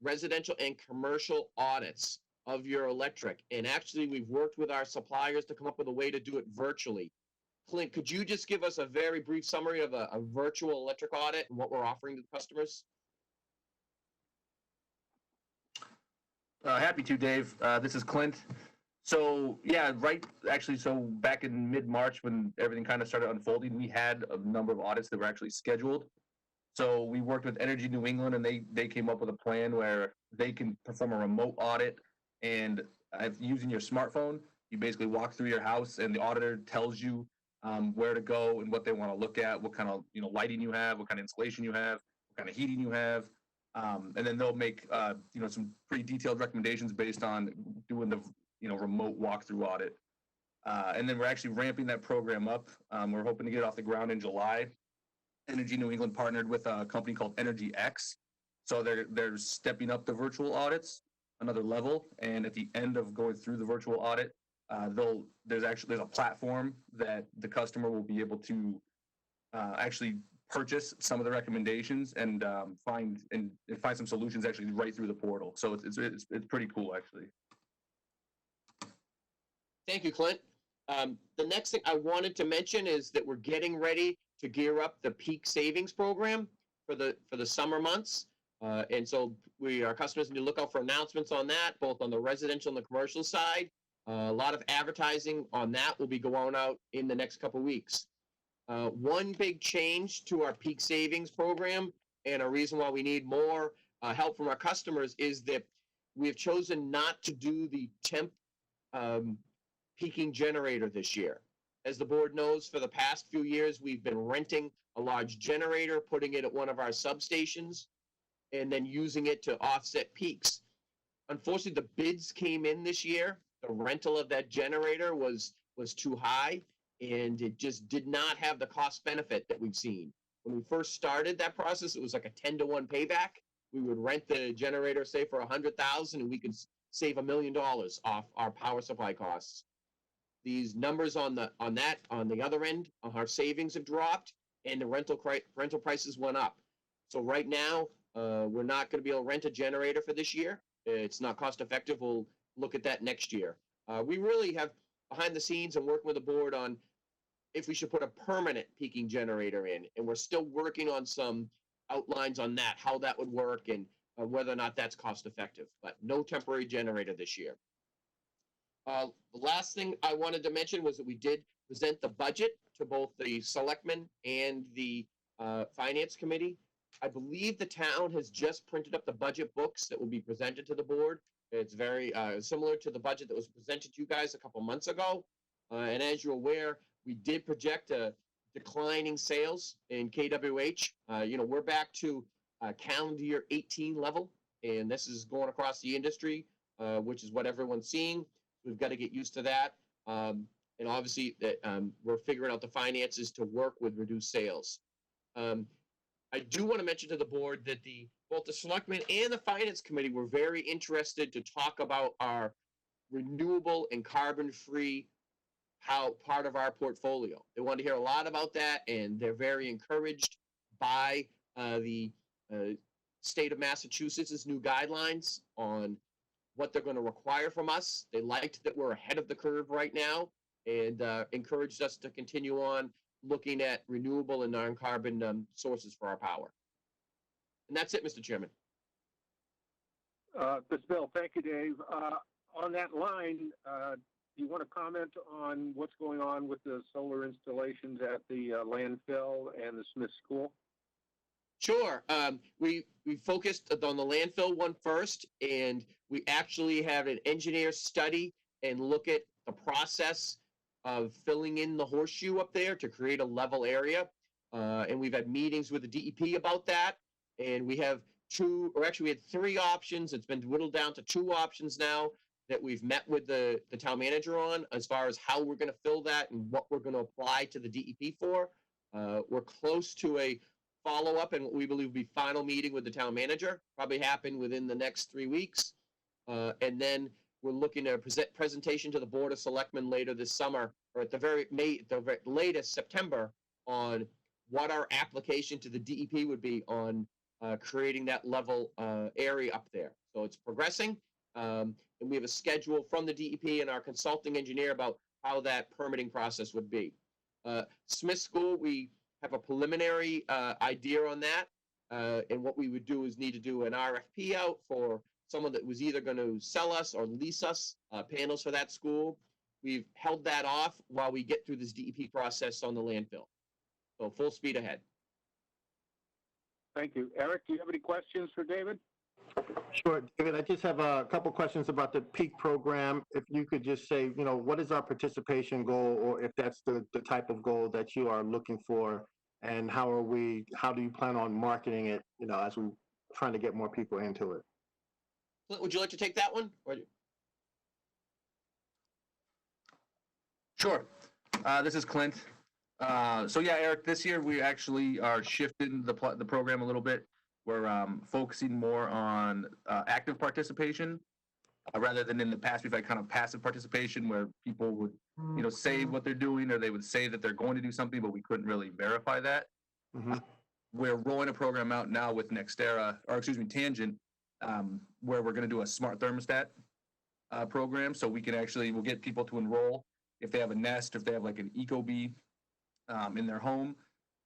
residential and commercial audits of your electric. And actually, we've worked with our suppliers to come up with a way to do it virtually. Clint, could you just give us a very brief summary of a virtual electric audit and what we're offering to the customers? Happy to, Dave. This is Clint. So yeah, so back in mid-March when everything kind of started unfolding, we had a number of audits that were actually scheduled. So we worked with Energy New England, and they came up with a plan where they can perform a remote audit, and using your smartphone, you basically walk through your house and the auditor tells you where to go and what they want to look at, what kind of lighting you have, what kind of insulation you have, what kind of heating you have. And then they'll make some pretty detailed recommendations based on doing the remote walkthrough audit. And then we're actually ramping that program up. We're hoping to get it off the ground in July. Energy New England partnered with a company called Energy X, so they're stepping up the virtual audits another level. And at the end of going through the virtual audit, there's a platform that the customer will be able to actually purchase some of the recommendations and find some solutions actually right through the portal. So it's pretty cool, actually. Thank you, Clint. The next thing I wanted to mention is that we're getting ready to gear up the peak savings program for the summer months. And so our customers need to look out for announcements on that, both on the residential and the commercial side. A lot of advertising on that will be going out in the next couple weeks. One big change to our peak savings program, and a reason why we need more help from our customers, is that we have chosen not to do the temp peaking generator this year. As the board knows, for the past few years, we've been renting a large generator, putting it at one of our substations, and then using it to offset peaks. Unfortunately, the bids came in this year. The rental of that generator was too high, and it just did not have the cost benefit that we've seen. When we first started that process, it was like a 10-to-1 payback. We would rent the generator, say, for $100,000, and we could save $1 million off our power supply costs. These numbers on the other end, our savings have dropped, and the rental prices went up. So right now, we're not going to be able to rent a generator for this year. It's not cost effective. We'll look at that next year. We really have behind the scenes and working with the board on if we should put a permanent peaking generator in, and we're still working on some outlines on that, how that would work, and whether or not that's cost effective. But no temporary generator this year. The last thing I wanted to mention was that we did present the budget to both the selectmen and the finance committee. I believe the town has just printed up the budget books that will be presented to the board. It's very similar to the budget that was presented to you guys a couple months ago. And as you're aware, we did project a declining sales in KWH. We're back to calendar year 18 level, and this is going across the industry, which is what everyone's seeing. We've got to get used to that. And obviously, we're figuring out the finances to work with reduced sales. I do want to mention to the board that both the selectmen and the finance committee were very interested to talk about our renewable and carbon-free part of our portfolio. They want to hear a lot about that, and they're very encouraged by the state of Massachusetts' new guidelines on what they're going to require from us. They liked that we're ahead of the curve right now, and encouraged us to continue on looking at renewable and non-carbon sources for our power. And that's it, Mr. Chairman. Ms. Bill, thank you, Dave. On that line, do you want to comment on what's going on with the solar installations at the landfill and the Smith School? Sure. We focused on the landfill one first, and we actually have an engineer study and look at the process of filling in the horseshoe up there to create a level area. And we've had meetings with the DEP about that. And we have we had 3 options. It's been whittled down to 2 options now that we've met with the town manager on, as far as how we're going to fill that and what we're going to apply to the DEP for. We're close to a follow-up and what we believe will be final meeting with the town manager, probably happen within the next 3 weeks. And then we're looking at a presentation to the Board of Selectmen later this summer, or at the very latest September, on what our application to the DEP would be on creating that level area up there. So it's progressing, and we have a schedule from the DEP and our consulting engineer about how that permitting process would be. Smith School, we have a preliminary idea on that, and what we would do is need to do an RFP out for someone that was either going to sell us or lease us panels for that school. We've held that off while we get through this DEP process on the landfill. So full speed ahead. Thank you. Eric, do you have any questions for David? Sure, David, I just have a couple questions about the PEAK program. If you could just say, what is our participation goal, or if that's the type of goal that you are looking for, and how do you plan on marketing it, as we're trying to get more people into it? Clint, would you like to take that one? Sure. This is Clint. So yeah, Eric, this year we actually are shifting the program a little bit. We're focusing more on active participation rather than in the past we've had kind of passive participation where people would, say what they're doing, or they would say that they're going to do something, but we couldn't really verify that. Mm-hmm. We're rolling a program out now with Tangent, where we're going to do a smart thermostat program, so we'll get people to enroll if they have a Nest, if they have like an Ecobee in their home.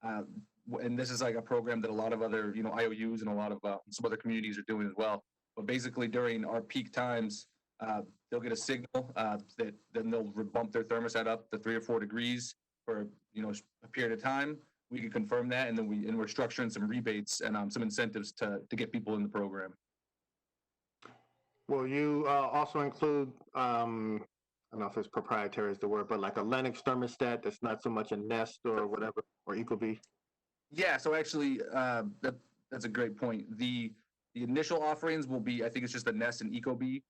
And this is like a program that a lot of other, IOUs and a lot of some other communities are doing as well. But basically during our peak times, they'll get a signal that then they'll bump their thermostat up to 3 or 4 degrees for a period of time. We can confirm that, and then we're structuring some rebates and some incentives to get people in the program. Will you also include, I don't know if it's proprietary is the word, but like a Lennox thermostat that's not so much a Nest or whatever, or Ecobee? Yeah, so actually, that's a great point. The initial offerings will be, I think it's just the Nest and Ecobee.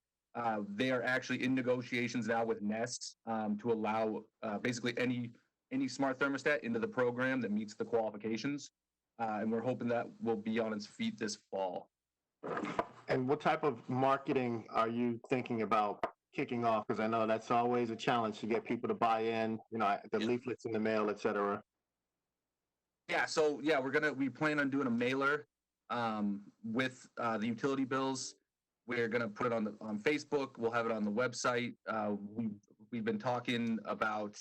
They are actually in negotiations now with Nest to allow basically any smart thermostat into the program that meets the qualifications. And we're hoping that will be on its feet this fall. And what type of marketing are you thinking about kicking off? Because I know that's always a challenge to get people to buy in, the leaflets in the mail, et cetera. Yeah, so yeah, we plan on doing a mailer with the utility bills. We're gonna put it on Facebook. We'll have it on the website. We've been talking about,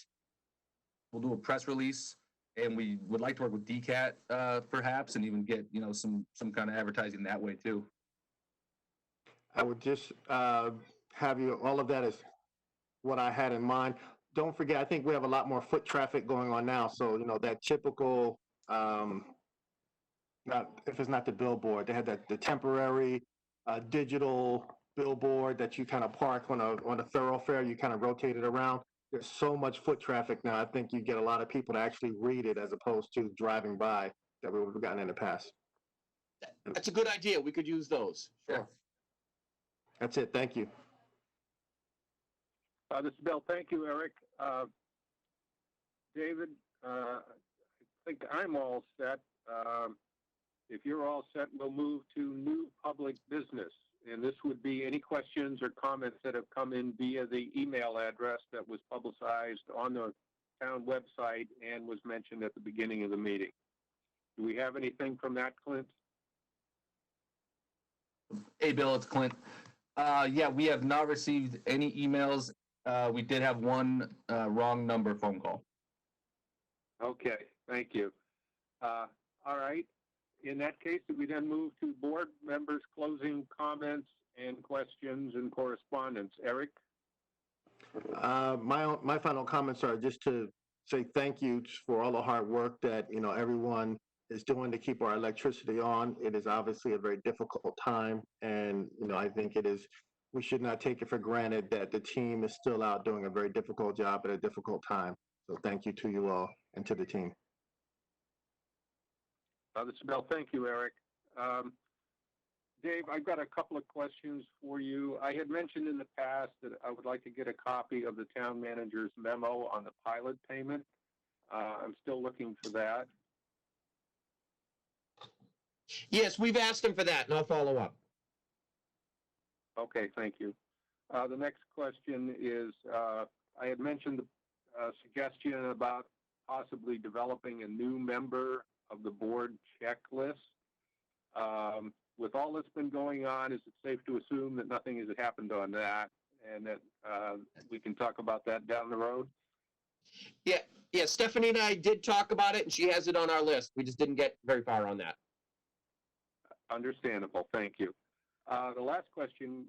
we'll do a press release, and we would like to work with DCAT perhaps, and even get some kind of advertising that way too. I would just have you, all of that is what I had in mind. Don't forget, I think we have a lot more foot traffic going on now. So, that typical, if it's not the billboard, they had the temporary digital billboard that you kind of park on a thoroughfare, you kind of rotate it around. There's so much foot traffic now. I think you get a lot of people to actually read it as opposed to driving by that we would have gotten in the past. That's a good idea. We could use those. Sure. That's it. Thank you. This is Bill. Thank you, Eric. David, I think I'm all set. If you're all set, we'll move to new public business. And this would be any questions or comments that have come in via the email address that was publicized on the town website and was mentioned at the beginning of the meeting. Do we have anything from that, Clint? Hey, Bill, it's Clint. Yeah, we have not received any emails. We did have one wrong number phone call. Okay, thank you. All right. In that case, we then move to board members' closing comments and questions and correspondence. Eric? My final comments are just to say thank you for all the hard work that everyone is doing to keep our electricity on. It is obviously a very difficult time, and I think we should not take it for granted that the team is still out doing a very difficult job at a difficult time. So thank you to you all and to the team. This is Bill. Thank you, Eric. Dave, I've got a couple of questions for you. I had mentioned in the past that I would like to get a copy of the town manager's memo on the pilot payment. I'm still looking for that. Yes, we've asked him for that, and I'll follow up. Okay, thank you. The next question is, I had mentioned the suggestion about possibly developing a new member of the board checklist. With all that's been going on, is it safe to assume that nothing has happened on that and that we can talk about that down the road? Yeah, Stephanie and I did talk about it, and she has it on our list. We just didn't get very far on that. Understandable. Thank you. The last question,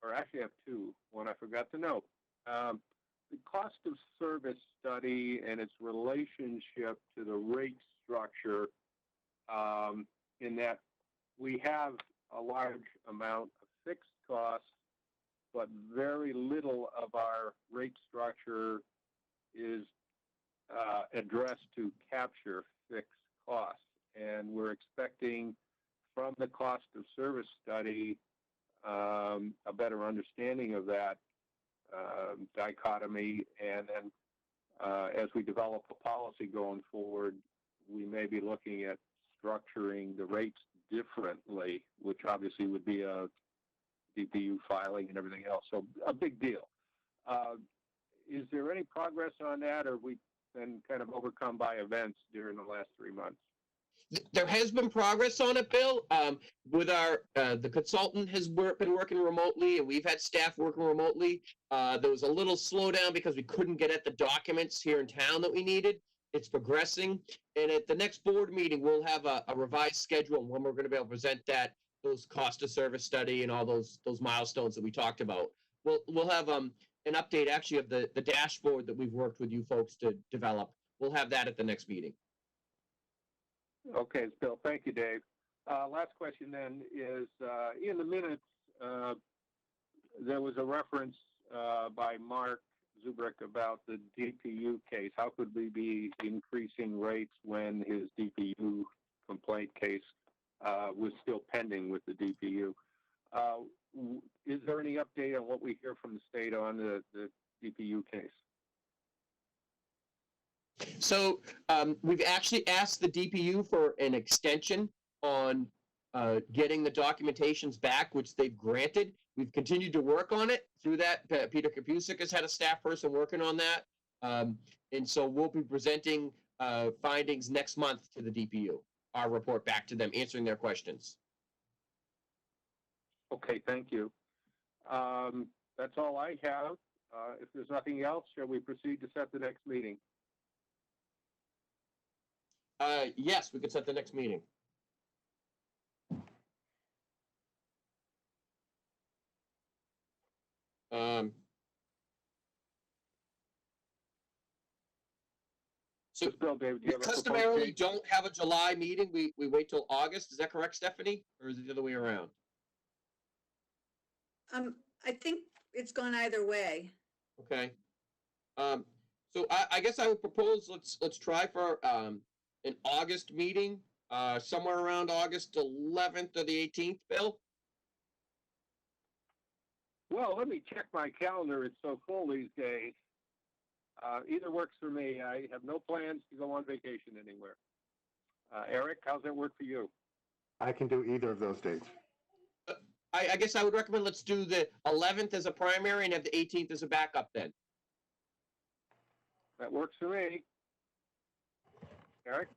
or actually I have two. One I forgot to note. The cost of service study and its relationship to the rate structure, in that we have a large amount of fixed costs, but very little of our rate structure is addressed to capture fixed costs. And we're expecting from the cost of service study a better understanding of that dichotomy. And then as we develop a policy going forward, we may be looking at structuring the rates differently, which obviously would be a DPU filing and everything else. So a big deal. Is there any progress on that, or have we been kind of overcome by events during the last 3 months? There has been progress on it, Bill. With the consultant has been working remotely, and we've had staff working remotely. There was a little slowdown because we couldn't get at the documents here in town that we needed. It's progressing, and at the next board meeting, we'll have a revised schedule and when we're going to be able to present that those cost of service study and all those milestones that we talked about. We'll have an update actually of the dashboard that we've worked with you folks to develop. We'll have that at the next meeting. Okay, Bill, thank you, Dave. Last question then is, in the minutes, there was a reference by Mark Zubrick about the DPU case. How could we be increasing rates when his DPU complaint case was still pending with the DPU? Is there any update on what we hear from the state on the DPU case? So we've actually asked the DPU for an extension on getting the documentations back, which they've granted. We've continued to work on it through that. Peter Kapusik has had a staff person working on that. And so we'll be presenting findings next month to the DPU, our report back to them, answering their questions. Okay, thank you. That's all I have. If there's nothing else, shall we proceed to set the next meeting? Yes, we could set the next meeting. So Bill, David, do we you have a proposed customarily date? don't have a July meeting. We wait till August. Is that correct, Stephanie? Or is it the other way around? I think it's gone either way. Okay. So I guess I would propose let's try for an August meeting, somewhere around August 11th or the 18th, Bill. Well, let me check my calendar. It's so full these days. Either works for me. I have no plans to go on vacation anywhere. Eric, how's that work for you? I can do either of those dates. I guess I would recommend let's do the 11th as a primary and have the 18th as a backup then. That works for me. Eric?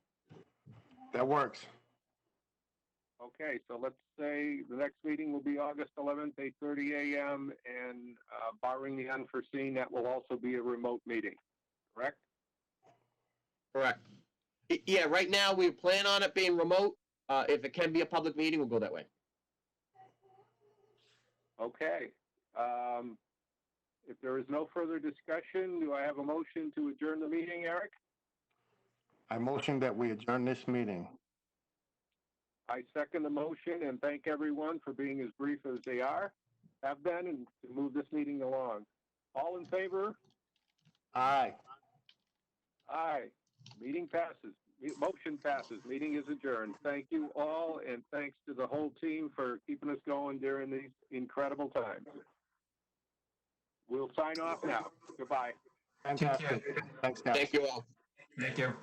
That works. Okay, so let's say the next meeting will be August 11th, 8:30 a.m., and barring the unforeseen, that will also be a remote meeting, correct? Correct. Yeah, right now we plan on it being remote. If it can be a public meeting, we'll go that way. Okay. If there is no further discussion, do I have a motion to adjourn the meeting, Eric? I motion that we adjourn this meeting. I second the motion and thank everyone for being as brief as they have been, and to move this meeting along. All in favor? Aye. Aye. Meeting passes. Motion passes. Meeting is adjourned. Thank you all, and thanks to the whole team for keeping us going during these incredible times. We'll sign off now. Goodbye. Fantastic. Thanks, guys. Thank you all. Thank you.